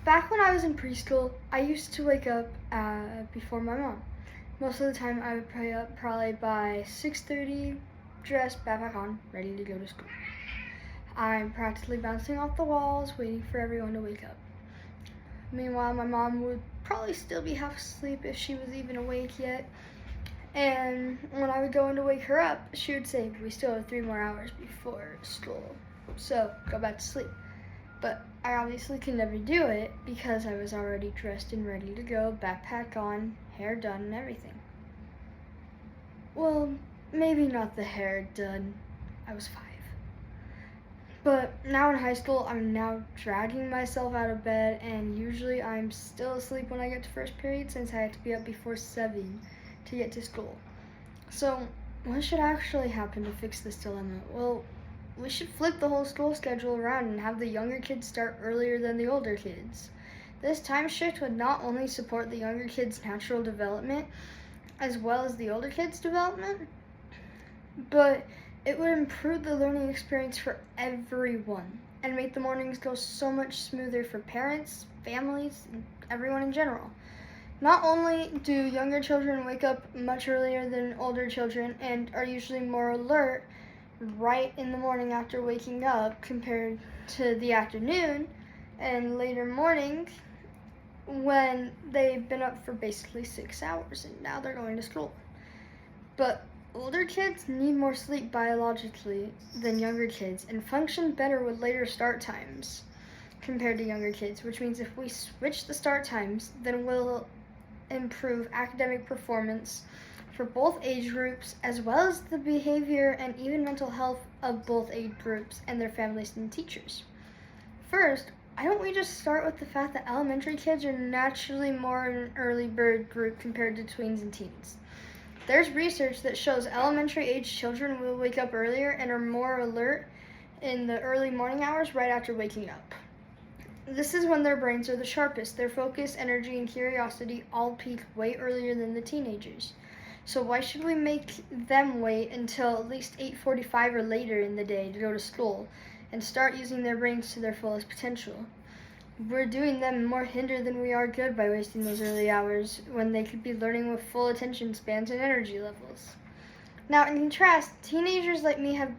Back when I was in preschool, I used to wake up before my mom. Most of the time, I would pray up probably by 6:30, dressed, backpack on, ready to go to school. I'm practically bouncing off the walls, waiting for everyone to wake up. Meanwhile, my mom would probably still be half asleep if she was even awake yet. And when I would go in to wake her up, she would say, "We still have 3 more hours before school, so go back to sleep." But I obviously could never do it because I was already dressed and ready to go, backpack on, hair done, and everything. Well, maybe not the hair done. I was 5. But now in high school, I'm now dragging myself out of bed, and usually I'm still asleep when I get to first period since I have to be up before 7 to get to school. So, what should actually happen to fix this dilemma? Well, we should flip the whole school schedule around and have the younger kids start earlier than the older kids. This time shift would not only support the younger kids' natural development as well as the older kids' development, but it would improve the learning experience for everyone and make the mornings go so much smoother for parents, families, and everyone in general. Not only do younger children wake up much earlier than older children and are usually more alert right in the morning after waking up compared to the afternoon and later morning when they've been up for basically 6 hours and now they're going to school. But older kids need more sleep biologically than younger kids and function better with later start times compared to younger kids, which means if we switch the start times, then we'll improve academic performance for both age groups as well as the behavior and even mental health of both age groups and their families and teachers. First, why don't we just start with the fact that elementary kids are naturally more an early bird group compared to tweens and teens. There's research that shows elementary age children will wake up earlier and are more alert in the early morning hours right after waking up. This is when their brains are the sharpest. Their focus, energy, and curiosity all peak way earlier than the teenagers. So why should we make them wait until at least 8:45 or later in the day to go to school and start using their brains to their fullest potential? We're doing them more hinder than we are good by wasting those early hours when they could be learning with full attention spans and energy levels. Now, in contrast, teenagers like me have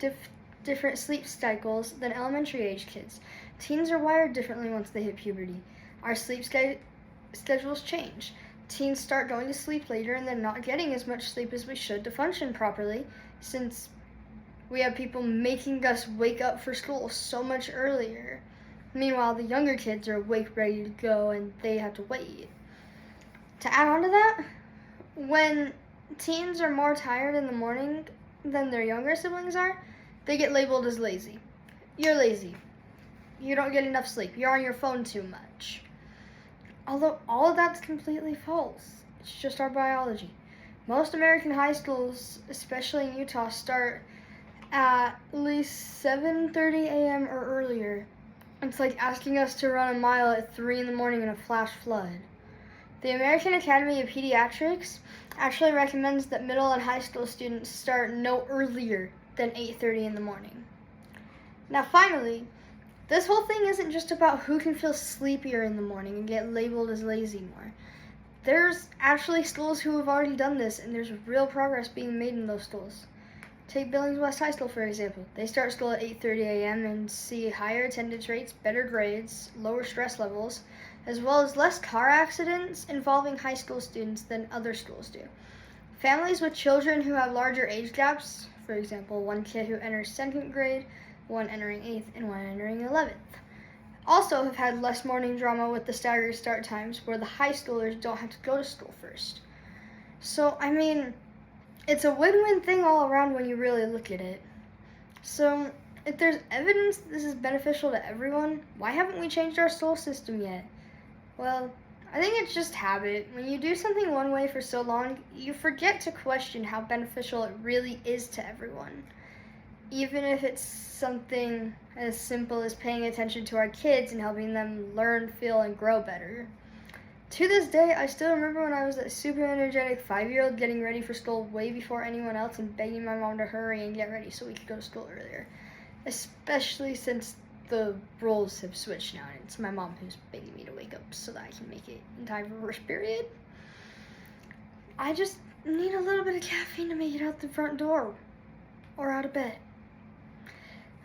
different sleep cycles than elementary age kids. Teens are wired differently once they hit puberty. Our sleep schedules change. Teens start going to sleep later and then not getting as much sleep as we should to function properly, since we have people making us wake up for school so much earlier. Meanwhile, the younger kids are awake, ready to go, and they have to wait. To add on to that, when teens are more tired in the morning than their younger siblings are, they get labeled as lazy. You're lazy. You don't get enough sleep. You're on your phone too much. Although all of that's completely false. It's just our biology. Most American high schools, especially in Utah, start at least 7:30 a.m. or earlier. It's like asking us to run a mile at 3 in the morning in a flash flood. The American Academy of Pediatrics actually recommends that middle and high school students start no earlier than 8:30 in the morning. Now finally, this whole thing isn't just about who can feel sleepier in the morning and get labeled as lazy more. There's actually schools who have already done this, and there's real progress being made in those schools. Take Billings West High School, for example. They start school at 8:30 a.m. and see higher attendance rates, better grades, lower stress levels, as well as less car accidents involving high school students than other schools do. Families with children who have larger age gaps, for example, one kid who enters 2nd grade, one entering 8th, and one entering 11th, also have had less morning drama with the staggered start times where the high schoolers don't have to go to school first. So, it's a win-win thing all around when you really look at it. So, if there's evidence this is beneficial to everyone, why haven't we changed our school system yet? Well, I think it's just habit. When you do something one way for so long, you forget to question how beneficial it really is to everyone. Even if it's something as simple as paying attention to our kids and helping them learn, feel, and grow better. To this day, I still remember when I was that super energetic 5-year-old getting ready for school way before anyone else and begging my mom to hurry and get ready so we could go to school earlier. Especially since the roles have switched now, and it's my mom who's begging me to wake up so that I can make it in time for first period. I just need a little bit of caffeine to make it out the front door or out of bed.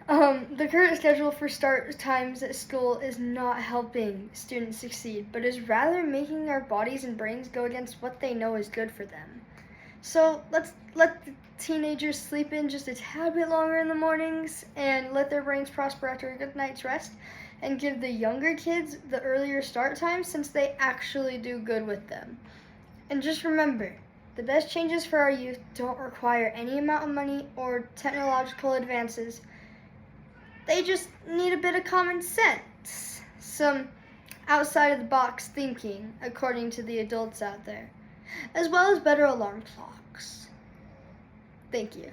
The current schedule for start times at school is not helping students succeed, but is rather making our bodies and brains go against what they know is good for them. So let's let the teenagers sleep in just a tad bit longer in the mornings and let their brains prosper after a good night's rest, and give the younger kids the earlier start times since they actually do good with them. And just remember, the best changes for our youth don't require any amount of money or technological advances. They just need a bit of common sense, some outside of the box thinking, according to the adults out there, as well as better alarm clocks. Thank you.